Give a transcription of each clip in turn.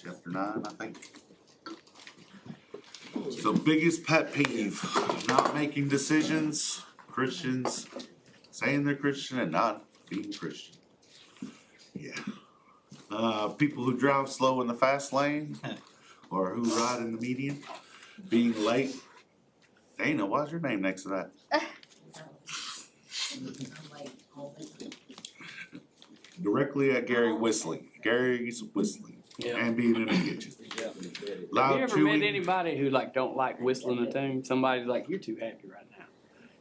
chapter 9, I think. So biggest pet peeve, not making decisions, Christians saying they're Christian and not being Christian. Yeah. People who drive slow in the fast lane or who ride in the median, being late. Dana, why's your name next to that? Directly at Gary whistling. Gary's whistling. Yeah. And being in the kitchen. Yeah. Loud Have you ever met chewing. anybody who like don't like whistling a tune? Somebody's like, you're too happy right now.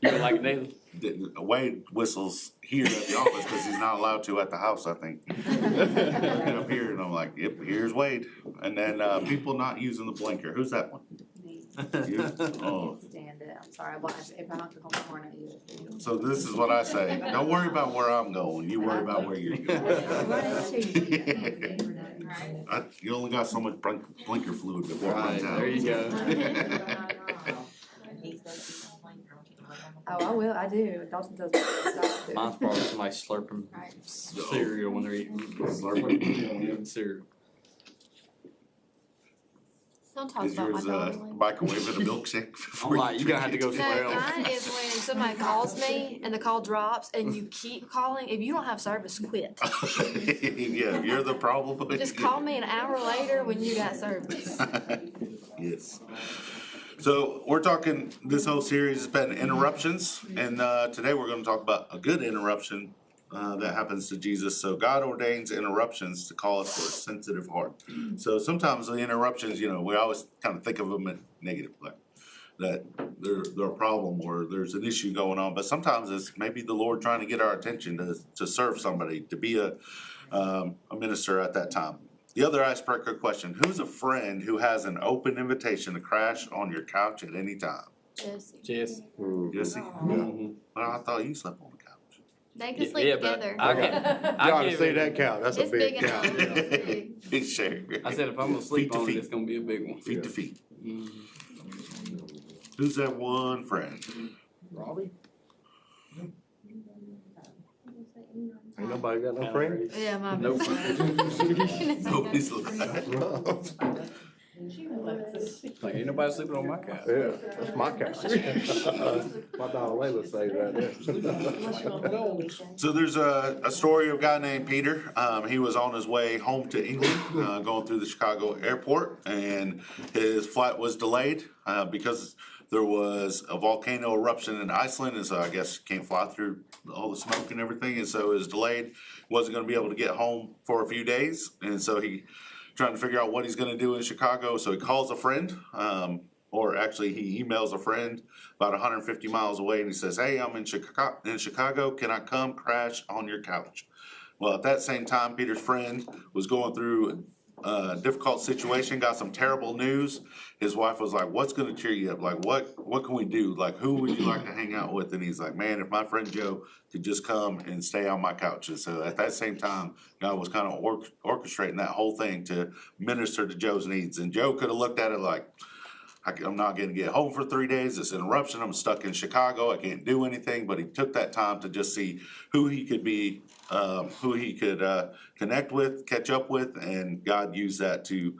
You know, like they. Wade whistles here at the office because he's not allowed to at the house, I think. And up here, and I'm like, yep, here's Wade. And then people not using the blinker. Who's that one? You? Oh. Stand it. I'm sorry. If I have to go before I use it. So this is what I say. Don't worry about where I'm going. You worry about where you're going. You only got so much blinker fluid before it runs out. There you go. Oh, I will. I do. Dawson does. Stop it. Mine's probably somebody slurping Right. cereal when they're eating cereal. Don't talk Is about my yours dog. microwaving a milkshake? I'm like, you're gonna have to go No, somewhere else. mine is when somebody calls me and the call drops and you keep calling. If you don't have service, quit. Yeah, you're the problem. Just call me an hour later when you got service. Yes. So we're talking, this whole series has been interruptions, and today we're going to talk about a good interruption that happens to Jesus. So God ordains interruptions to call us for a sensitive heart. So sometimes the interruptions, you know, we always kind of think of them in negative, like that they're a problem or there's an issue going on. But sometimes it's maybe the Lord trying to get our attention to serve somebody, to be a minister at that time. The other icebreaker question, who's a friend who has an open invitation to crash on your couch at any time? Jesse. Jess. Jesse? Mhm. Well, I thought you slept on the couch. They can sleep but together. I You I ought to give see it- that couch, that's a It's big big enough. couch. It's big. Sure. I said if I'm gonna sleep Feet to on it, feet. it's gonna be a big one. Feet to feet. Mhm. Who's that one friend? Robbie? Ain't nobody got no friends? Yeah, my Nope. best friend. Nobody's looking. Like ain't nobody sleeping on my couch. Yeah, that's my couch. My dog Layla stays right there. So there's a story of a guy named Peter. He was on his way home to England, going through the Chicago airport, and his flight was delayed because there was a volcano eruption in Iceland, and so I guess can't fly through all the smoke and everything, and so it was delayed. Wasn't going to be able to get home for a few days, and so he trying to figure out what he's going to do in Chicago. So he calls a friend, or actually he emails a friend about 150 miles away, and he says, "Hey, I'm in Chicago. Can I come crash on your couch?" Well, at that same time, Peter's friend was going through a difficult situation, got some terrible news. His wife was like, "What's going to cheer you up? Like, what can we do? Like, who would you like to hang out with?" And he's like, "Man, if my friend Joe could just come and stay on my couch." And so at that same time, God was kind of orchestrating that whole thing to minister to Joe's needs. And Joe could have looked at it like, I'm not going to get home for 3 days. It's an interruption. I'm stuck in Chicago. I can't do anything. But he took that time to just see who he could be, who he could connect with, catch up with, and God used that to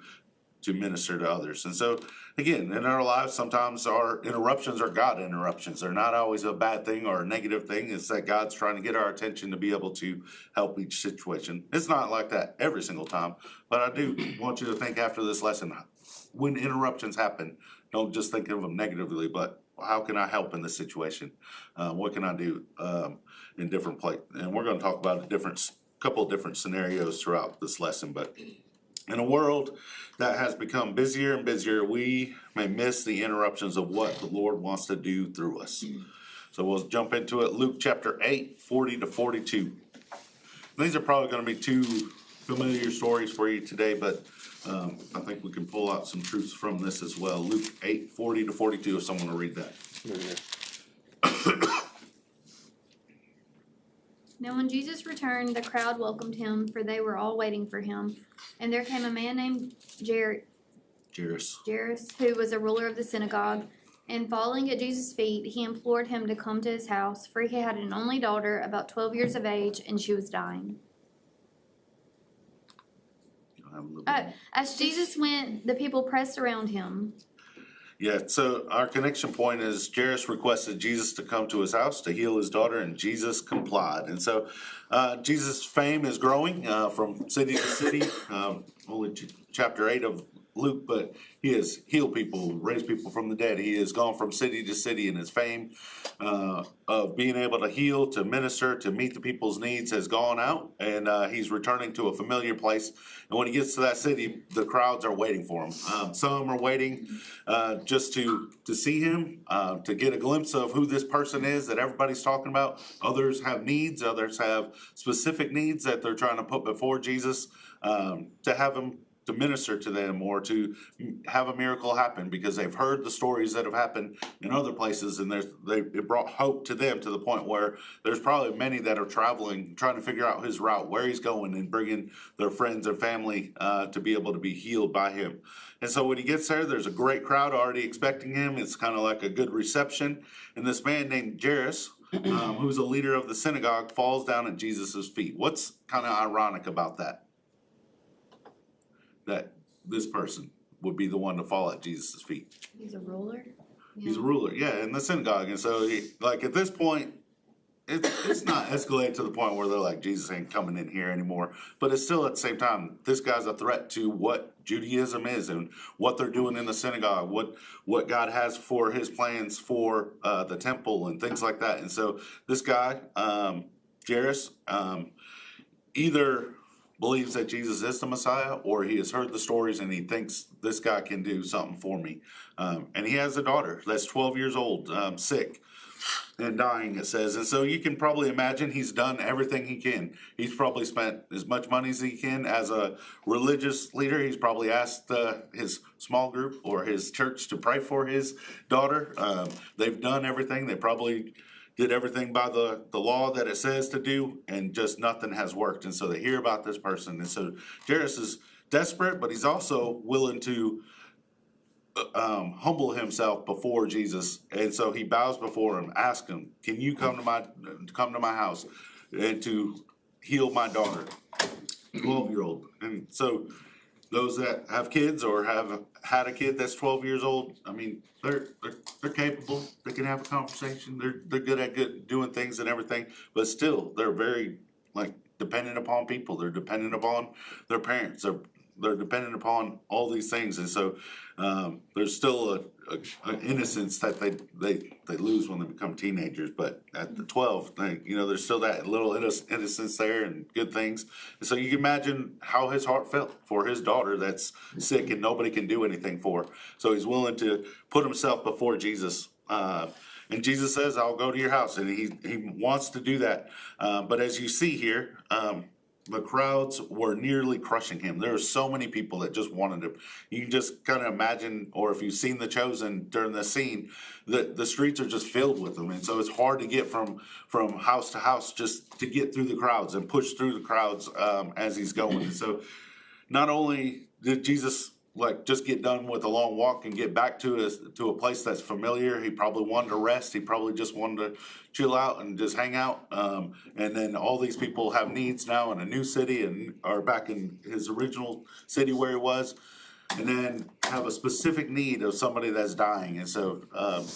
minister to others. And so, again, in our lives, sometimes our interruptions are God interruptions. They're not always a bad thing or a negative thing. It's that God's trying to get our attention to be able to help each situation. It's not like that every single time, but I do want you to think after this lesson, when interruptions happen, don't just think of them negatively, but how can I help in this situation? What can I do in different places? And we're going to talk about a couple of different scenarios throughout this lesson. But in a world that has become busier and busier, we may miss the interruptions of what the Lord wants to do through us. So we'll jump into it. Luke chapter 8, 40 to 42. These are probably going to be two familiar stories for you today, but I think we can pull out some truths from this as well. Luke 8, 40 to 42, if someone will read that. Now when Jesus returned, the crowd welcomed him, for they were all waiting for him. And there came a man named Jairus, who was a ruler of the synagogue. And falling at Jesus' feet, he implored him to come to his house, for he had an only daughter, about 12 years of age, and she was dying. have a little bit. As Jesus went, the people pressed around him. Yeah, so our connection point is Jairus requested Jesus to come to his house to heal his daughter, and Jesus complied. And so Jesus' fame is growing from city to city. Only chapter 8 of Luke, but he has healed people, raised people from the dead. He has gone from city to city, and his fame of being able to heal, to minister, to meet the people's needs has gone out, and he's returning to a familiar place. And when he gets to that city, the crowds are waiting for him. Some are waiting just to see him, to get a glimpse of who this person is that everybody's talking about. Others have needs. Others have specific needs that they're trying to put before Jesus, to have him to minister to them or to have a miracle happen, because they've heard the stories that have happened in other places, and it brought hope to them, to the point where there's probably many that are traveling, trying to figure out his route, where he's going, and bringing their friends and family to be able to be healed by him. And so when he gets there, there's a great crowd already expecting him. It's kind of like a good reception. And this man named Jairus, who's a leader of the synagogue, falls down at Jesus' feet. What's kind of ironic about that? That this person would be the one to fall at Jesus' feet. He's a ruler. He's a ruler, yeah, in the synagogue. And so, like, at this point, it's not escalated to the point where they're like, Jesus ain't coming in here anymore. But it's still, at the same time, this guy's a threat to what Judaism is and what they're doing in the synagogue, what God has for his plans for the temple and things like that. And so this guy, Jairus, either believes that Jesus is the Messiah, or he has heard the stories and he thinks this guy can do something for me. And he has a daughter that's 12 years old, sick and dying, it says. And so you can probably imagine he's done everything he can. He's probably spent as much money as he can. As a religious leader, he's probably asked his small group or his church to pray for his daughter. They've done everything. They probably did everything by the law that it says to do, and just nothing has worked. And so they hear about this person. And so Jairus is desperate, but he's also willing to humble himself before Jesus. And so he bows before him, asks him, can you come to my house and to heal my daughter, 12-year-old. And so those that have kids or have had a kid that's 12 years old, I mean, they're capable. They can have a conversation. They're good at doing things and everything, but still they're very dependent upon people. They're dependent upon their parents. They're dependent upon all these things, and so there's still an innocence that they lose when they become teenagers. But at the 12, there's still that little innocence there and good things. And so you can imagine how his heart felt for his daughter that's sick and nobody can do anything for. So he's willing to put himself before Jesus. And Jesus says, I'll go to your house. And he wants to do that. But as you see here, the crowds were nearly crushing him. There were so many people that just wanted him. You can just kind of imagine, or if you've seen The Chosen during this scene, the streets are just filled with them. And so it's hard to get from house to house just to get through the crowds and push through the crowds as he's going. And so not only did Jesus just get done with a long walk and get back to a place that's familiar. He probably wanted to rest. He probably just wanted to chill out and just hang out. And then all these people have needs now in a new city and are back in his original city where he was. And then have a specific need of somebody that's dying. And so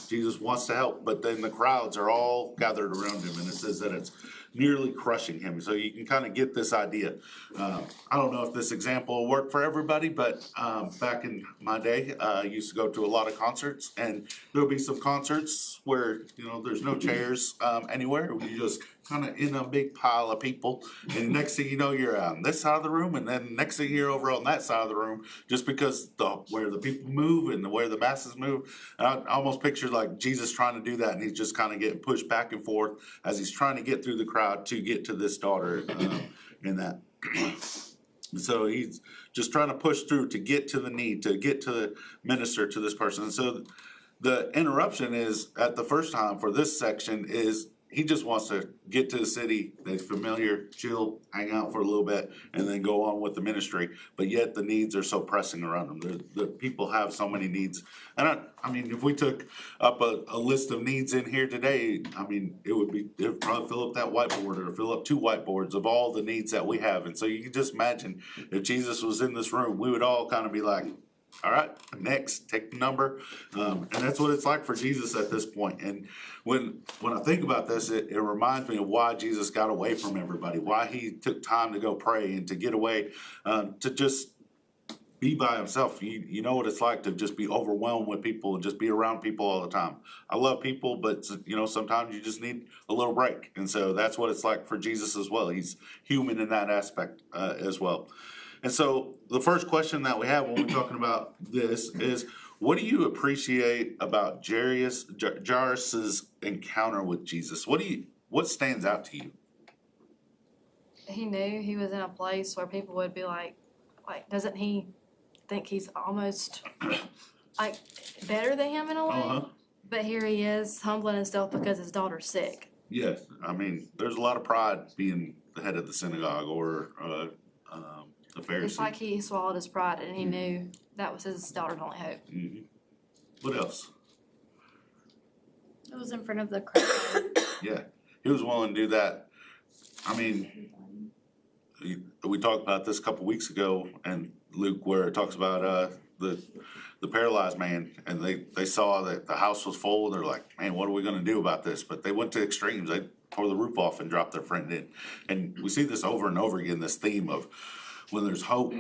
Jesus wants to help, but then the crowds are all gathered around him. And it says that it's nearly crushing him. So you can kind of get this idea. I don't know if this example will work for everybody, but back in my day, I used to go to a lot of concerts, and there'll be some concerts where, there's no chairs anywhere. You just kind of in a big pile of people. And next thing you know, you're on this side of the room, and then next thing you're over on that side of the room, just because where the people move and where the masses move. And I almost picture Jesus trying to do that, and he's just kind of getting pushed back and forth as he's trying to get through the crowd to get to this daughter in that. So he's just trying to push through to get to the need, to get to minister to this person. And so the interruption is at the first time for this section is he just wants to get to the city, that's familiar, chill, hang out for a little bit, and then go on with the ministry. But yet the needs are so pressing around them. The people have so many needs. And I mean, if we took up a list of needs in here today, I mean, it would probably fill up that whiteboard or fill up 2 whiteboards of all the needs that we have. And so you can just imagine if Jesus was in this room, we would all kind of be like, all right, next, take the number. And that's what it's like for Jesus at this point. And when I think about this, it reminds me of why Jesus got away from everybody, why he took time to go pray and to get away, to just be by himself. You know what it's like to just be overwhelmed with people and just be around people all the time. I love people, but sometimes you just need a little break. And so that's what it's like for Jesus as well. He's human in that aspect as well. And so the first question that we have when we're talking about this is, what do you appreciate about Jairus's encounter with Jesus? What stands out to you? He knew he was in a place where people would be like, doesn't he think he's almost like better than him in a way? Uh-huh. But here he is humbling himself because his daughter's sick. Yes, I mean, there's a lot of pride being the head of the synagogue or the Pharisee. It's like he swallowed his pride and he knew that was his daughter's only hope. Mm-hmm. What else? It was in front of the crowd. Yeah, he was willing to do that. I mean, we talked about this a couple weeks ago, and Luke, where it talks about the paralyzed man, and they saw that the house was full. They're like, man, what are we going to do about this? But they went to extremes. They tore the roof off and dropped their friend in. And we see this over and over again, this theme of when there's hope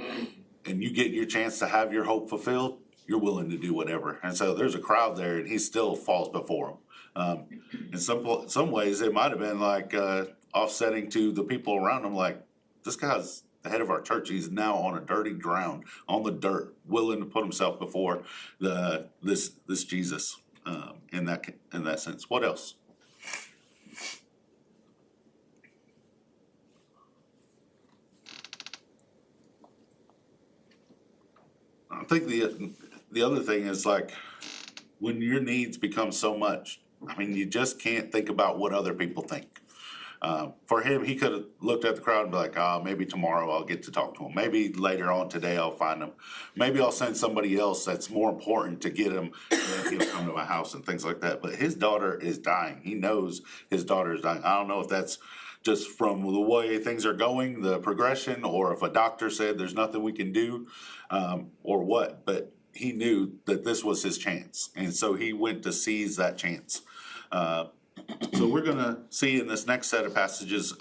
and you get your chance to have your hope fulfilled, you're willing to do whatever. And so there's a crowd there, and he still falls before him. In some ways, it might have been like offsetting to the people around him, like, this guy's the head of our church. He's now on a dirty ground, on the dirt, willing to put himself before this Jesus in that sense. What else? I think the other thing is, like, when your needs become so much, I mean, you just can't think about what other people think. For him, he could have looked at the crowd and be like, maybe tomorrow I'll get to talk to him. Maybe later on today I'll find him. Maybe I'll send somebody else that's more important to get him, and then he'll come to my house and things like that. But his daughter is dying. He knows his daughter is dying. I don't know if that's just from the way things are going, the progression, or if a doctor said there's nothing we can do, or what. But he knew that this was his chance, and so he went to seize that chance. So we're going to see in this next set of passages,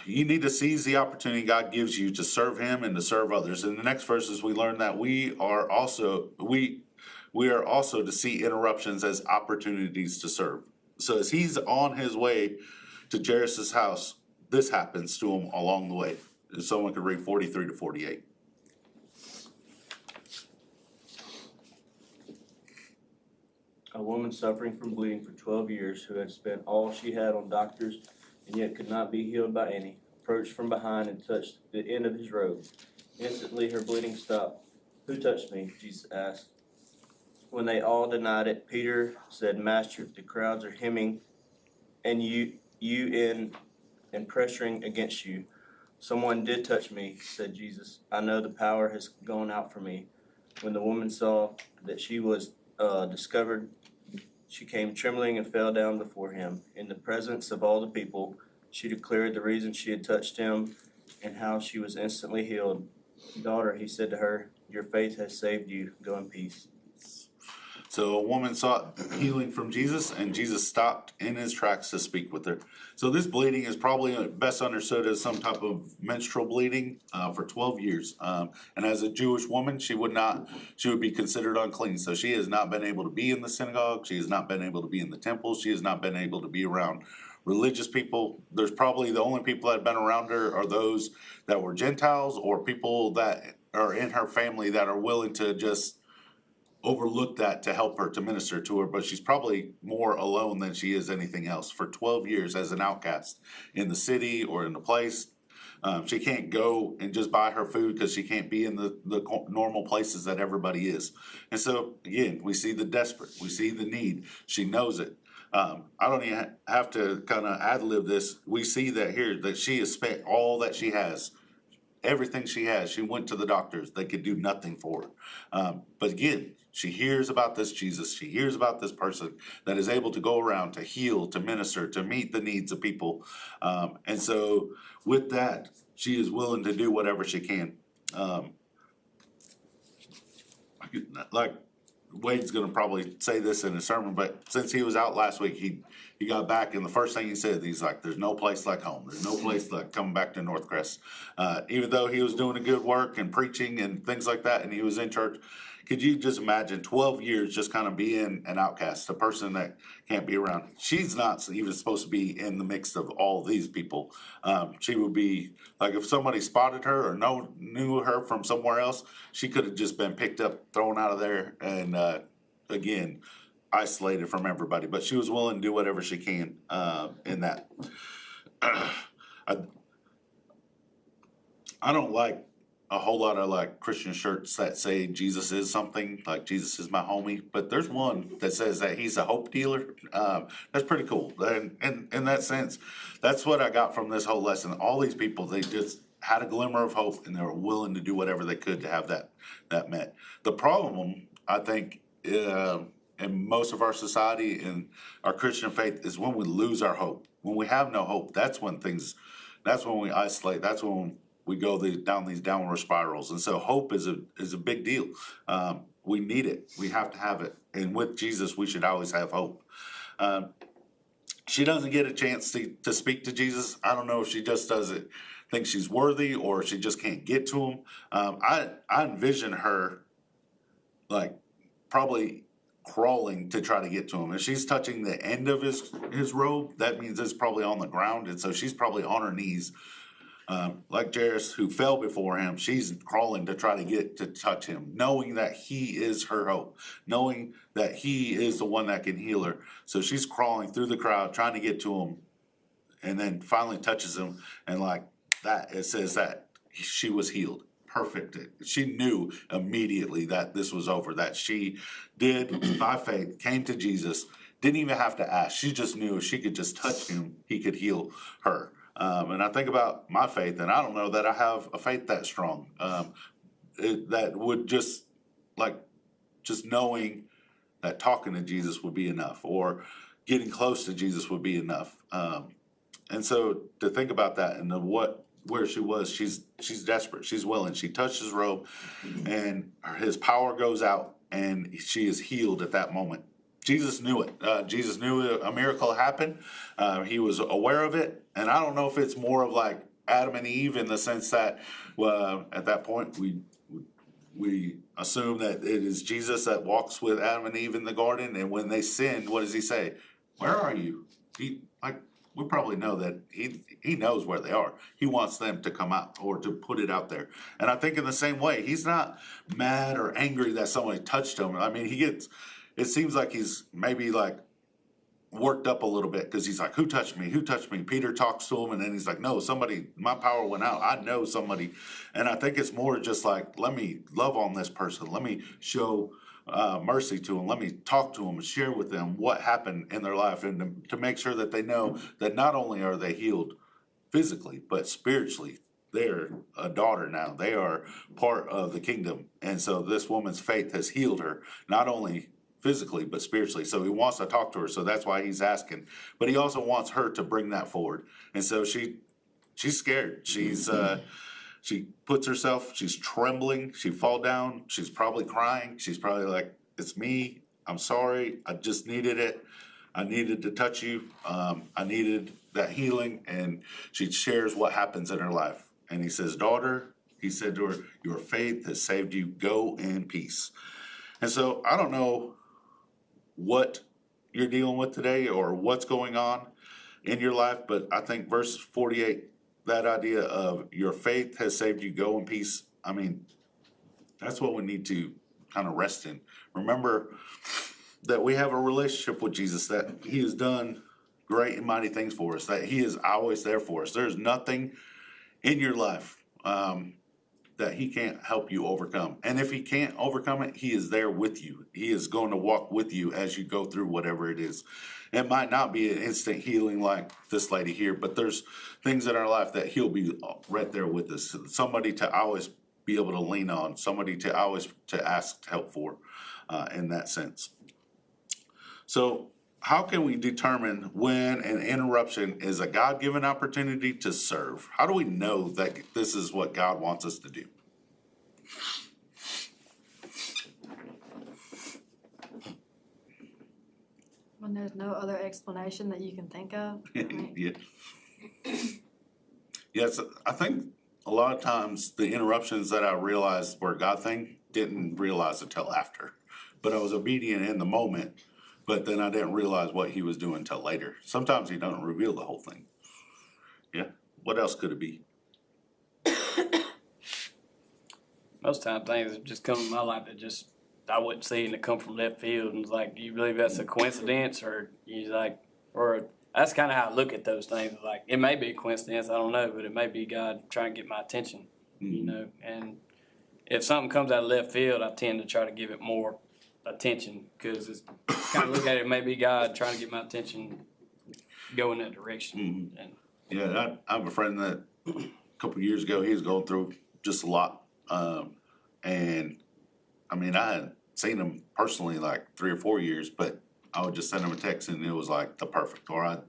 you need to seize the opportunity God gives you to serve him and to serve others. In the next verses, we learn that we are also to see interruptions as opportunities to serve. So as he's on his way to Jairus' house, this happens to him along the way. If someone could read 43 to 48. A woman suffering from bleeding for 12 years, who had spent all she had on doctors and yet could not be healed by any, approached from behind and touched the end of his robe. Instantly her bleeding stopped. "Who touched me?" Jesus asked. When they all denied it, Peter said, "Master, the crowds are hemming and you in and pressuring against you." "Someone did touch me," said Jesus. "I know the power has gone out from me." When the woman saw that she was discovered, she came trembling and fell down before him. In the presence of all the people, she declared the reason she had touched him and how she was instantly healed. "Daughter," he said to her, "your faith has saved you. Go in peace." So a woman sought healing from Jesus, and Jesus stopped in his tracks to speak with her. So this bleeding is probably best understood as some type of menstrual bleeding for 12 years. And as a Jewish woman, she would be considered unclean. So she has not been able to be in the synagogue. She has not been able to be in the temple. She has not been able to be around religious people. There's probably the only people that have been around her are those that were Gentiles or people that are in her family that are willing to just overlook that to help her, to minister to her. But she's probably more alone than she is anything else. For 12 years as an outcast in the city or in the place, she can't go and just buy her food because she can't be in the normal places that everybody is. And so again, we see the desperate, we see the need. She knows it. I don't even have to kind of ad-lib this. We see that here, that she has spent all that she has, everything she has. She went to the doctors. They could do nothing for her. But again, she hears about this Jesus. She hears about this person that is able to go around to heal, to minister, to meet the needs of people. And so with that, she is willing to do whatever she can. Like Wade's gonna probably say this in his sermon, but since he was out last week, he got back, and the first thing he said, he's like, there's no place like home. There's no place like coming back to Northcrest. Even though he was doing a good work and preaching and things like that, and he was in church, could you just imagine 12 years just kind of being an outcast, a person that can't be around? She's not even supposed to be in the mix of all these people. She would be, like, if somebody spotted her or knew her from somewhere else, she could have just been picked up, thrown out of there, and again, isolated from everybody. But she was willing to do whatever she can in that. I don't like a whole lot of like Christian shirts that say Jesus is something, like Jesus is my homie, but there's one that says that he's a hope dealer. That's pretty cool. And in that sense, that's what I got from this whole lesson. All these people, they just had a glimmer of hope, and they were willing to do whatever they could to have that met. The problem, I think, in most of our society and our Christian faith is when we lose our hope. When we have no hope, that's when we isolate. That's when we go down these downward spirals. And so hope is a big deal. We need it. We have to have it. And with Jesus, we should always have hope. She doesn't get a chance to speak to Jesus. I don't know if she just doesn't think she's worthy or she just can't get to him. I envision her like probably crawling to try to get to him. If she's touching the end of his robe, that means it's probably on the ground. And so she's probably on her knees. Like Jairus, who fell before him, she's crawling to try to get to touch him, knowing that he is her hope, knowing that he is the one that can heal her. So she's crawling through the crowd, trying to get to him, and then finally touches him. And like that, it says that she was healed. Perfect. She knew immediately that this was over, that she did, by faith, came to Jesus, didn't even have to ask. She just knew if she could just touch him, he could heal her. And I think about my faith, and I don't know that I have a faith that strong. That would just knowing that talking to Jesus would be enough, or getting close to Jesus would be enough. And so to think about that and where she was, she's desperate. She's willing. She touched his robe, and his power goes out, and she is healed at that moment. Jesus knew it. Jesus knew a miracle happened. He was aware of it. And I don't know if it's more of like Adam and Eve in the sense that at that point we assume that it is Jesus that walks with Adam and Eve in the garden. And when they sinned, what does he say? Where are you? We probably know that he knows where they are. He wants them to come out or to put it out there. And I think in the same way, he's not mad or angry that somebody touched him. I mean, it seems like he's maybe like worked up a little bit because he's like, who touched me? Who touched me? Peter talks to him, and then he's like, no, my power went out. I know somebody. And I think it's more just like, let me love on this person. Let me show mercy to them. Let me talk to them and share with them what happened in their life, and to make sure that they know that not only are they healed physically, but spiritually. They're a daughter now. They are part of the kingdom. And so this woman's faith has healed her, not only physically, but spiritually. So he wants to talk to her. So that's why he's asking. But he also wants her to bring that forward. And so she's scared. She puts herself, she's trembling. She fall down. She's probably crying. She's probably like, it's me. I'm sorry. I just needed it. I needed to touch you. I needed that healing. And she shares what happens in her life. And he says, daughter, he said to her, your faith has saved you. Go in peace. And so I don't know what you're dealing with today or what's going on in your life, but I think verse 48, that idea of your faith has saved you, go in peace. I mean, that's what we need to kind of rest in. Remember that we have a relationship with Jesus, that he has done great and mighty things for us, that he is always there for us. There's nothing in your life that he can't help you overcome. And if he can't overcome it, he is there with you. He is going to walk with you as you go through whatever it is. It might not be an instant healing like this lady here, but there's things in our life that he'll be right there with us. Somebody to always be able to lean on, somebody to always to ask help for, in that sense. So how can we determine when an interruption is a God-given opportunity to serve? How do we know that this is what God wants us to do? When there's no other explanation that you can think of. Right? Yeah. Yes, I think a lot of times the interruptions that I realized were a God thing, didn't realize it till after. But I was obedient in the moment, but then I didn't realize what he was doing till later. Sometimes he doesn't reveal the whole thing. Yeah, what else could it be? Most times things have just come in my life that just I wouldn't see and it come from left field, and it's like, do you believe that's a coincidence, or you like, or that's kind of how I look at those things. Like, it may be a coincidence, I don't know, but it may be God trying to get my attention, you know. And if something comes out of left field, I tend to try to give it more attention, because it's kind of look at it, may be God trying to get my attention, go in that direction. And Yeah, I have a friend that a couple of years ago, he was going through just a lot. And I mean, I had seen him personally like 3 or 4 years, but I would just send him a text and it was like the perfect, or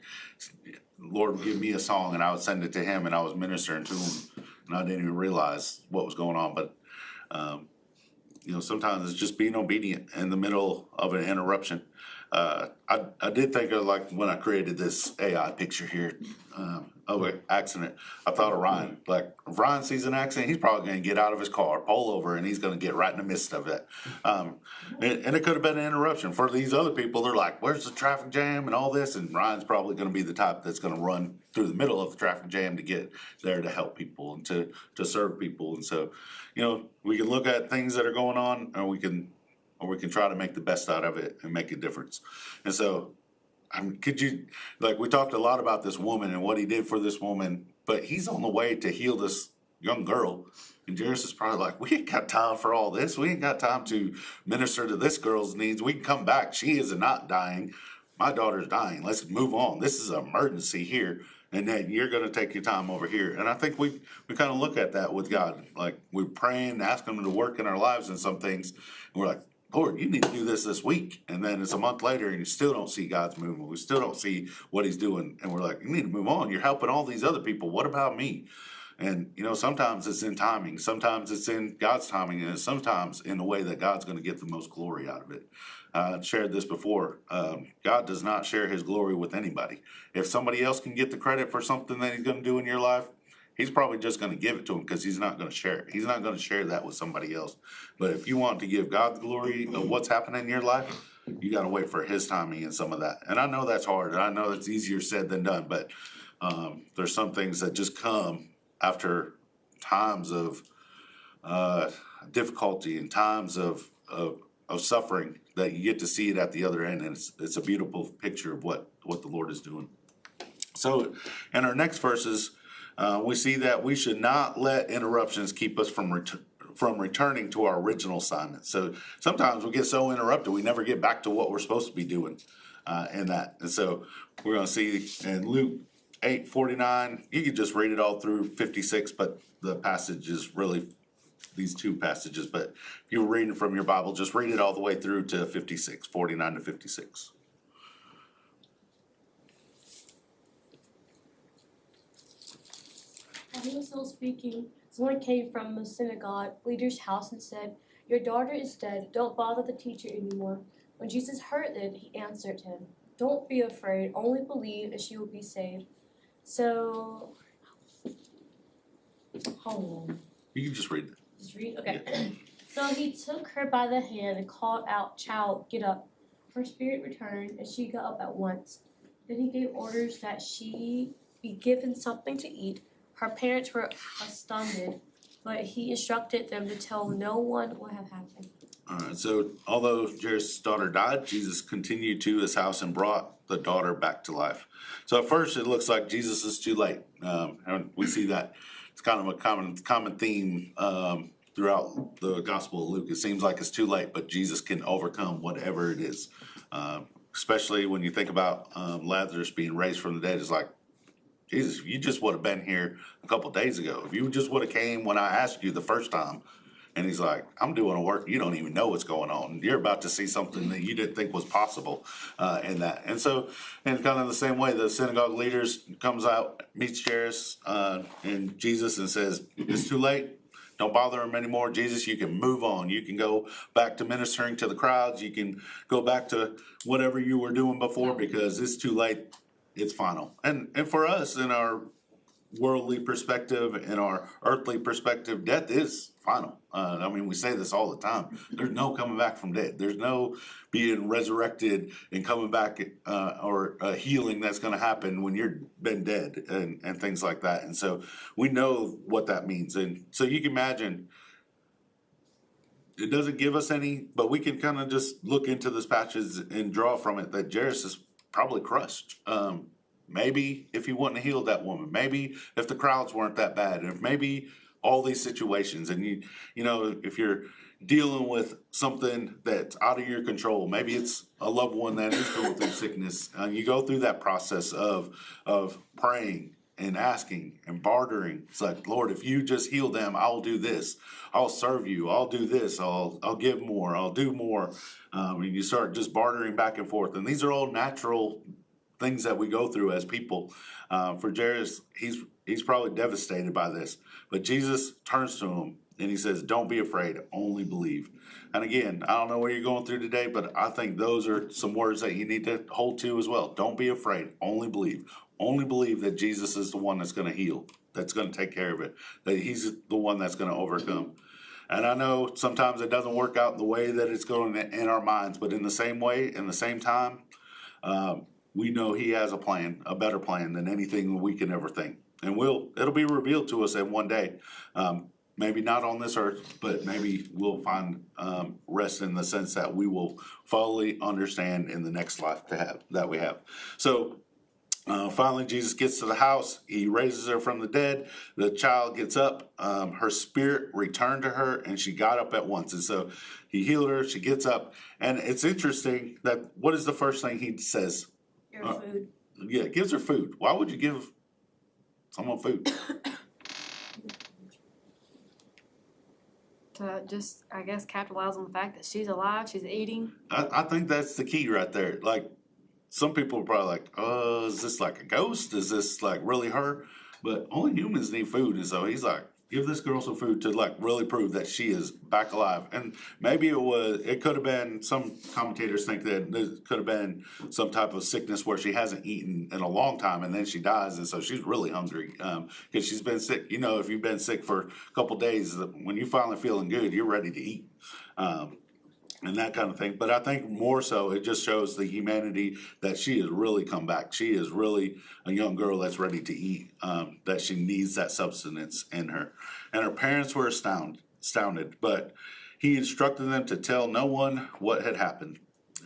Lord would give me a song and I would send it to him and I was ministering to him and I didn't even realize what was going on. But, you know, sometimes it's just being obedient in the middle of an interruption. I did think of, like, when I created this AI picture here, of an accident, I thought of Ryan. Like, if Ryan sees an accident, he's probably gonna get out of his car, pull over, and he's gonna get right in the midst of it. And it could have been an interruption. For these other people, they're like, where's the traffic jam and all this? And Ryan's probably gonna be the type that's gonna run through the middle of the traffic jam to get there to help people and to serve people. And so, you know, we can look at things that are going on, or we can try to make the best out of it and make a difference. And so, could you, like, we talked a lot about this woman and what he did for this woman, but he's on the way to heal this young girl. And Jairus is probably like, we ain't got time for all this. We ain't got time to minister to this girl's needs. We can come back. She is not dying. My daughter's dying. Let's move on. This is an emergency here. And then you're going to take your time over here. And I think we kind of look at that with God. Like, we're praying, asking him to work in our lives and some things. And we're like, Lord, you need to do this week. And then it's a month later and you still don't see God's movement. We still don't see what he's doing. And we're like, you need to move on. You're helping all these other people. What about me? And, you know, sometimes it's in timing. Sometimes it's in God's timing. And sometimes in a way that God's going to get the most glory out of it. I've shared this before. God does not share his glory with anybody. If somebody else can get the credit for something that he's going to do in your life, he's probably just going to give it to him, because he's not going to share it. He's not going to share that with somebody else. But if you want to give God the glory of what's happening in your life, you got to wait for his timing and some of that. And I know that's hard. And I know it's easier said than done. But there's some things that just come after times of difficulty and times of suffering, that you get to see it at the other end. And it's a beautiful picture of what the Lord is doing. So in our next verses, we see that we should not let interruptions keep us from returning to our original assignment. So sometimes we get so interrupted, we never get back to what we're supposed to be doing in that. And so we're going to see in Luke 8:49, you could just read it all through 56, but the passage is really these two passages. But if you're reading from your Bible, just read it all the way through to 56, 49 to 56. While he was still speaking, someone came from the synagogue leader's house and said, "Your daughter is dead. Don't bother the teacher anymore." When Jesus heard it, he answered him, "Don't be afraid. Only believe and she will be saved." So, hold on. You can just read it. Just read? Okay. So he took her by the hand and called out, "Child, get up." Her spirit returned and she got up at once. Then he gave orders that she be given something to eat. Her parents were astounded, but he instructed them to tell no one what had happened. All right, so although Jairus' daughter died, Jesus continued to his house and brought the daughter back to life. So at first it looks like Jesus is too late. And we see that it's kind of a common theme, throughout the Gospel of Luke. It seems like it's too late, but Jesus can overcome whatever it is. Especially when you think about, Lazarus being raised from the dead, it's like, Jesus, if you just would have been here a couple days ago, if you just would have came when I asked you the first time. And he's like, I'm doing a work, you don't even know what's going on. You're about to see something that you didn't think was possible, in that. And so, in kind of the same way, the synagogue leaders comes out, meets Jairus, and Jesus, and says, it's too late. Don't bother him anymore. Jesus, you can move on. You can go back to ministering to the crowds. You can go back to whatever you were doing before, because it's too late. It's final. And for us, in our worldly perspective, in our earthly perspective, death is final. I mean, we say this all the time. There's no coming back from dead. There's no being resurrected and coming back, or healing that's going to happen when you're been dead, and things like that. And so we know what that means. And so you can imagine, it doesn't give us any, but we can kind of just look into this passage and draw from it that Jairus is probably crushed. Maybe if he wouldn't have healed that woman, maybe if the crowds weren't that bad, and if maybe all these situations, and you know, if you're dealing with something that's out of your control, maybe it's a loved one that is going through sickness, and you go through that process of praying and asking and bartering. It's like, Lord, if you just heal them, I'll do this. I'll serve you. I'll do this. I'll give more. I'll do more. And you start just bartering back and forth, and these are all natural things that we go through as people. For Jairus, he's probably devastated by this, but Jesus turns to him and he says, don't be afraid, only believe. And again, I don't know what you're going through today, but I think those are some words that you need to hold to as well. Don't be afraid, only believe. Only believe that Jesus is the one that's going to heal, that's going to take care of it, that he's the one that's going to overcome. And I know sometimes it doesn't work out the way that it's going in our minds, but in the same way, in the same time, we know he has a plan, a better plan than anything we can ever think. And it'll be revealed to us in one day. Maybe not on this earth, but maybe we'll find rest in the sense that we will fully understand in the next life that we have. So finally, Jesus gets to the house. He raises her from the dead. The child gets up. Her spirit returned to her, and she got up at once. And so he healed her. She gets up. And it's interesting that what is the first thing he says? Your food. Yeah, gives her food. Why would you give someone food? To just, I guess, capitalize on the fact that she's alive, she's eating. I think that's the key right there. Like, some people are probably like, is this like a ghost? Is this like really her? But only humans need food. And so he's like, give this girl some food to like really prove that she is back alive. And maybe it could have been, some commentators think that it could have been some type of sickness where she hasn't eaten in a long time and then she dies. And so she's really hungry because she's been sick. You know, if you've been sick for a couple days, when you're finally feeling good, you're ready to eat. And that kind of thing. But I think more so, it just shows the humanity that she has really come back. She is really a young girl that's ready to eat, that she needs that substance in her. And her parents were astounded, but he instructed them to tell no one what had happened.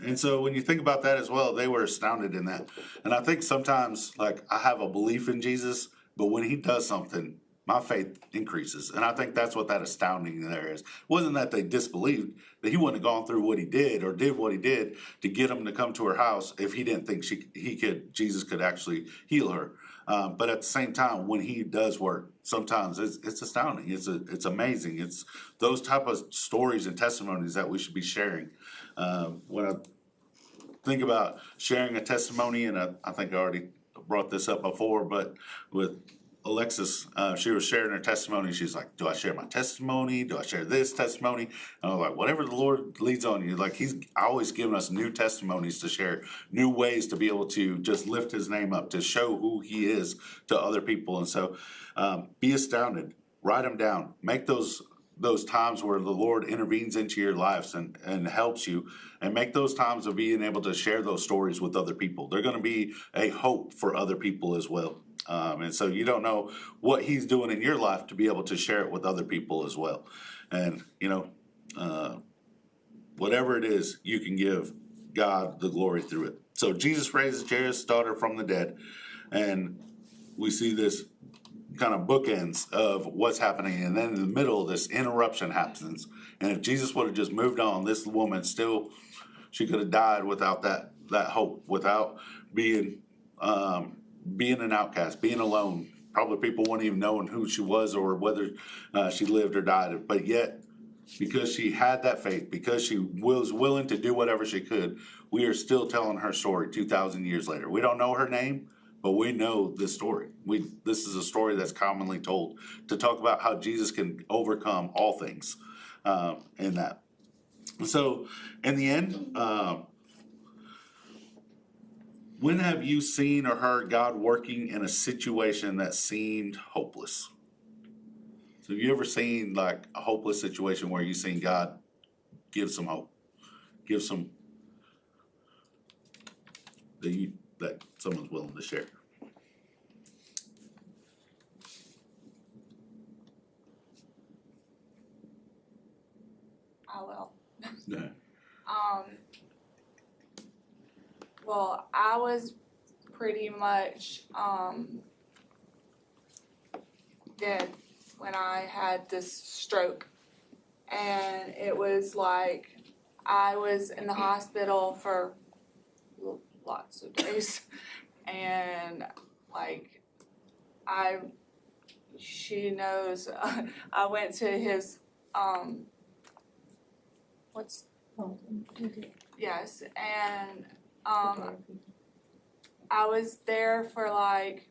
And so when you think about that as well, they were astounded in that. And I think sometimes, like, I have a belief in Jesus, but when he does something, my faith increases. And I think that's what that astounding there is. It wasn't that they disbelieved, that he wouldn't have gone through what he did or did what he did to get them to come to her house if he didn't think Jesus could actually heal her. But at the same time, when he does work, sometimes it's astounding. It's amazing. It's those type of stories and testimonies that we should be sharing. When I think about sharing a testimony, and I think I already brought this up before, but with Alexis, she was sharing her testimony. She's like, do I share my testimony? Do I share this testimony? And I was like, whatever the Lord leads on you. Like, he's always giving us new testimonies to share, new ways to be able to just lift his name up, to show who he is to other people. And so be astounded, write them down, make those times where the Lord intervenes into your lives and helps you, and make those times of being able to share those stories with other people. They're going to be a hope for other people as well. And so you don't know what he's doing in your life to be able to share it with other people as well. And, whatever it is, you can give God the glory through it. So Jesus raises Jairus' daughter from the dead, and we see this kind of bookends of what's happening, and then in the middle, this interruption happens. And if Jesus would have just moved on, this woman still, she could have died without that hope, without being an outcast, being alone. Probably people wouldn't even know who she was or whether she lived or died. But yet, because she had that faith, because she was willing to do whatever she could, we are still telling her story 2,000 years later. We don't know her name, but we know this story. This is a story that's commonly told to talk about how Jesus can overcome all things in that. So, in the end, when have you seen or heard God working in a situation that seemed hopeless? So have you ever seen like a hopeless situation where you've seen God give some hope, give some that someone's willing to share? I will. Yeah. Well, I was pretty much dead when I had this stroke, and it was like I was in the hospital for lots of days, and like she knows. I went to his yes, and I was there for like,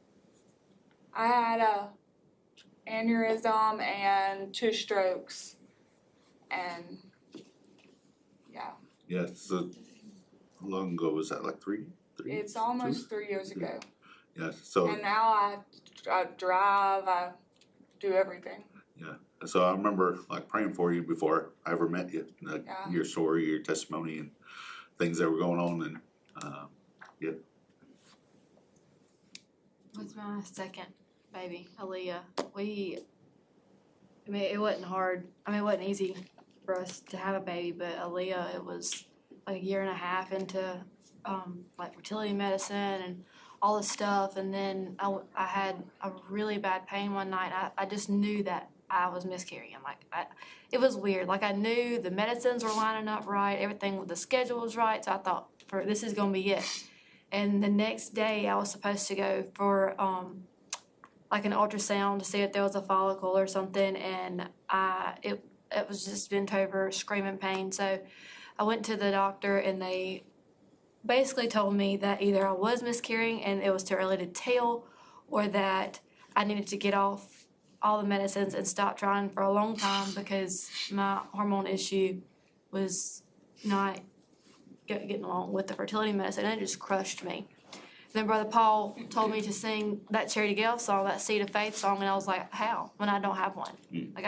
I had a aneurysm and 2 strokes, and yeah. Yeah, so how long ago was that? Like three? It's almost 3 years ago. Yeah, so. And now I drive, I do everything. Yeah, so I remember like praying for you before I ever met you, like Yeah. your story, your testimony, and things that were going on, and yeah. With my second baby, Aaliyah, it wasn't hard. It wasn't easy for us to have a baby, but Aaliyah, it was like a year and a half into like fertility medicine and all this stuff. And then I had a really bad pain one night. I just knew that I was miscarrying. It was weird. Like I knew the medicines were lining up right, everything with the schedule was right. So I thought, this is gonna be it. And the next day I was supposed to go for like an ultrasound to see if there was a follicle or something, and it was just bent over, screaming pain. So I went to the doctor, and they basically told me that either I was miscarrying and it was too early to tell, or that I needed to get off all the medicines and stop trying for a long time because my hormone issue was not getting along with the fertility medicine, and it just crushed me. Then Brother Paul told me to sing that Charity Gale song, that Seed of Faith song, and I was like, how? When I don't have one. Like,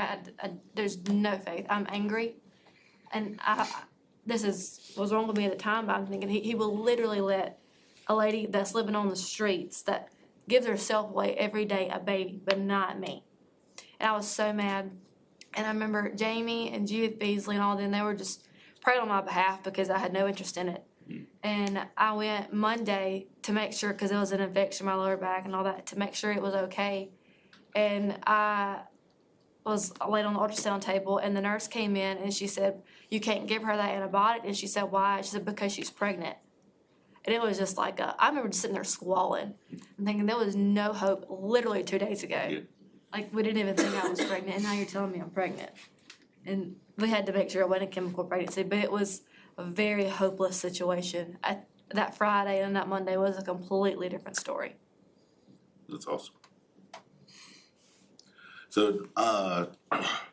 there's no faith. I'm angry, and was wrong with me at the time, but I'm thinking he will literally let a lady that's living on the streets, that gives herself away every day, a baby, but not me. And I was so mad. And I remember Jamie and Judith Beasley and all them, they were just praying on my behalf because I had no interest in it. And I went Monday to make sure, because it was an infection in my lower back and all that, to make sure it was okay. And I was laid on the ultrasound table, and the nurse came in and she said, you can't give her that antibiotic. And she said, why? She said, because she's pregnant. And it was just like, I remember just sitting there squalling and thinking there was no hope literally 2 days ago. Yeah. Like, we didn't even think I was pregnant, and now you're telling me I'm pregnant. And we had to make sure it wasn't a chemical pregnancy, but it was a very hopeless situation. That Friday and that Monday was a completely different story. That's awesome. So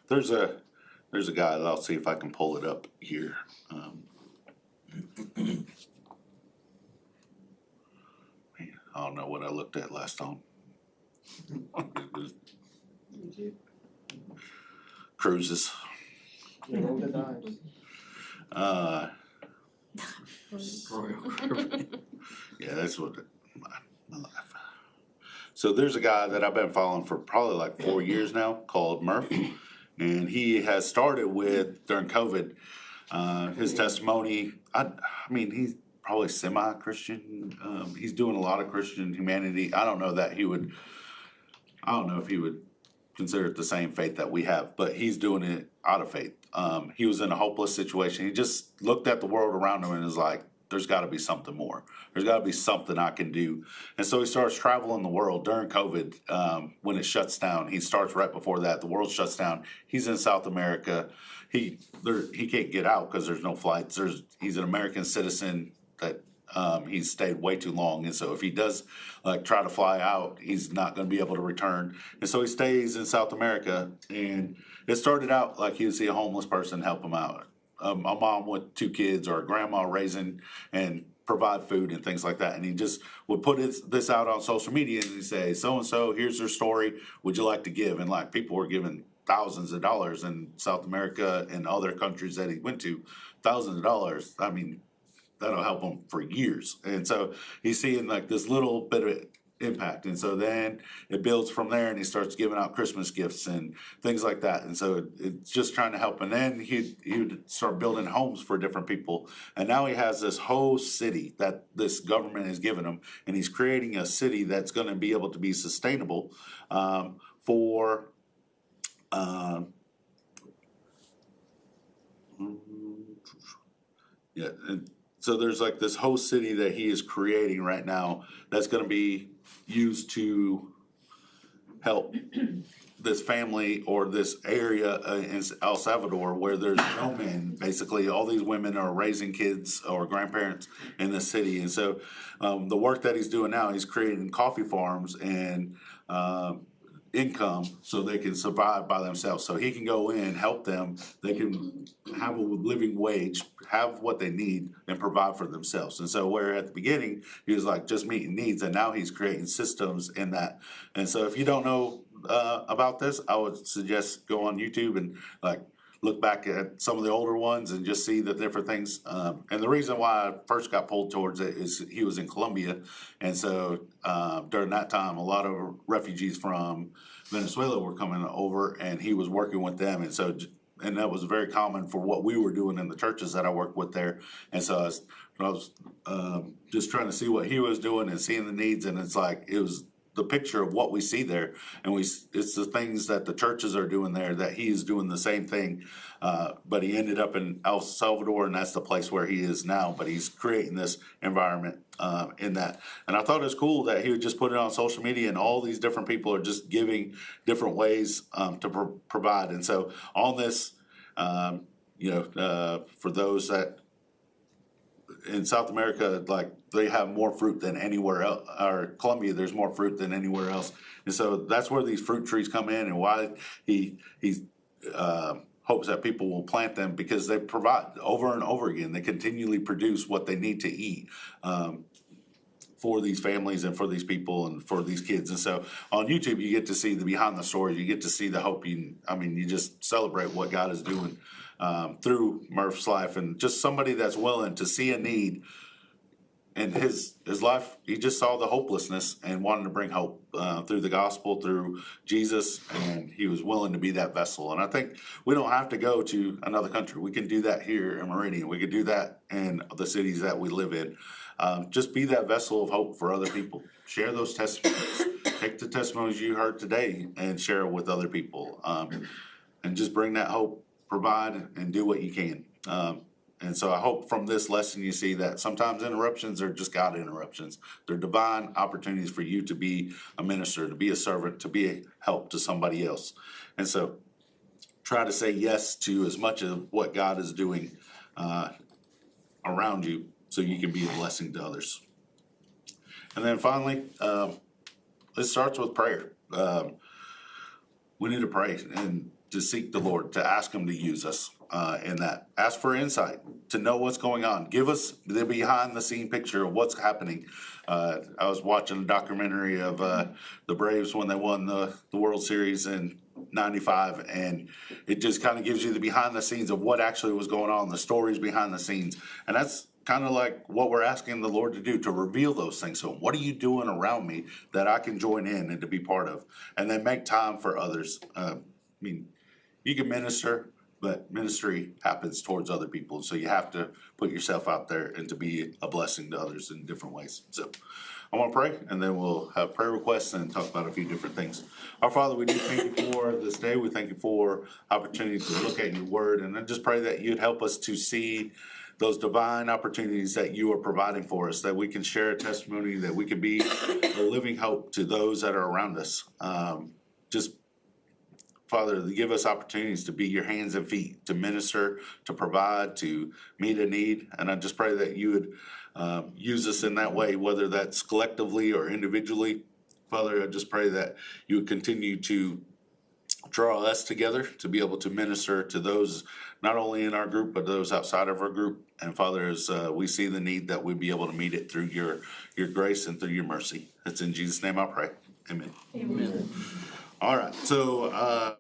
there's a guy that I'll see if I can pull it up here. Man, I don't know what I looked at last time. Cruises. Yeah, that's what my life. So there's a guy that I've been following for probably like 4 years now called Murph, and he has started with during COVID. His testimony, I mean, he's probably semi-Christian. He's doing a lot of Christian humanity. I don't know that he would I don't know if he would consider it the same faith that we have, but he's doing it out of faith. He was in a hopeless situation. He just looked at the world around him and is like, there's got to be something more. There's got to be something I can do. And so he starts traveling the world during COVID. When it shuts down, he starts right before that. The world shuts down. He's in South America. He can't get out because there's no flights. He's an American citizen that he's stayed way too long. And so if he does like try to fly out, he's not going to be able to return. And so he stays in South America. And it started out like he would see a homeless person, help him out. A mom with 2 kids or a grandma raising and provide food and things like that. And he just would put this out on social media and he'd say, so-and-so, here's their story. Would you like to give? And like people were giving thousands of dollars in South America and other countries that he went to, thousands of dollars. I mean, that'll help him for years. And so he's seeing like this little bit of impact. And so then it builds from there and he starts giving out Christmas gifts and things like that. And so it's just trying to help. And then he would start building homes for different people. And now he has this whole city that this government has given him. And he's creating a city that's going to be able to be sustainable for yeah. And so there's like this whole city that he is creating right now that's going to be used to help this family or this area in El Salvador where there's no men. Basically, all these women are raising kids or grandparents in the city. And so the work that he's doing now, he's creating coffee farms and income so they can survive by themselves. So he can go in, help them. They can have a living wage, have what they need, and provide for themselves. And so where at the beginning, he was like just meeting needs, and now he's creating systems in that. And so if you don't know about this, I would suggest go on YouTube and like look back at some of the older ones and just see the different things. And the reason why I first got pulled towards it is he was in Colombia. And so during that time, a lot of refugees from Venezuela were coming over and he was working with them. And so, and that was very common for what we were doing in the churches that I worked with there. And so I was just trying to see what he was doing and seeing the needs. And it's like, it was the picture of what we see there, and it's the things that the churches are doing there that he is doing the same thing, but he ended up in El Salvador, and that's the place where he is now. But he's creating this environment in that, and I thought it was cool that he would just put it on social media, and all these different people are just giving different ways to provide. And so on this, for those that in South America, like they have more fruit than anywhere else, or Colombia, there's more fruit than anywhere else. And so that's where these fruit trees come in, and why he hopes that people will plant them, because they provide over and over again. They continually produce what they need to eat for these families and for these people and for these kids. And so on YouTube, you get to see the behind the stories. You get to see the hope. You just celebrate what God is doing through Murph's life, and just somebody that's willing to see a need. In his life, he just saw the hopelessness and wanted to bring hope through the gospel, through Jesus, and he was willing to be that vessel. And I think we don't have to go to another country. We can do that here in Meridian. We could do that in the cities that we live in. Just be that vessel of hope for other people. Share those testimonies. Take the testimonies you heard today and share it with other people. And just bring that hope. Provide and do what you can. And so I hope from this lesson you see that sometimes interruptions are just God interruptions. They're divine opportunities for you to be a minister, to be a servant, to be a help to somebody else. And so try to say yes to as much of what God is doing around you so you can be a blessing to others. And then finally, it starts with prayer. We need to pray and to seek the Lord, to ask him to use us in that. Ask for insight, to know what's going on. Give us the behind the scene picture of what's happening. I was watching a documentary of the Braves when they won the World Series in '95, and it just kind of gives you the behind the scenes of what actually was going on, the stories behind the scenes. And that's kind of like what we're asking the Lord to do, to reveal those things. So what are you doing around me that I can join in and to be part of? And then make time for others. You can minister but ministry happens towards other people. So you have to put yourself out there and to be a blessing to others in different ways. So I want to pray, and then we'll have prayer requests and talk about a few different things. Our Father, we do thank you for this day. We thank you for opportunity to look at your word, and I just pray that you'd help us to see those divine opportunities that you are providing for us, that we can share a testimony, that we can be a living hope to those that are around us. Just Father, give us opportunities to be your hands and feet, to minister, to provide, to meet a need. And I just pray that you would use us in that way, whether that's collectively or individually. Father, I just pray that you would continue to draw us together to be able to minister to those not only in our group, but those outside of our group. And Father, as we see the need, that we'd be able to meet it through your grace and through your mercy. It's in Jesus' name I pray. Amen. Amen. All right, so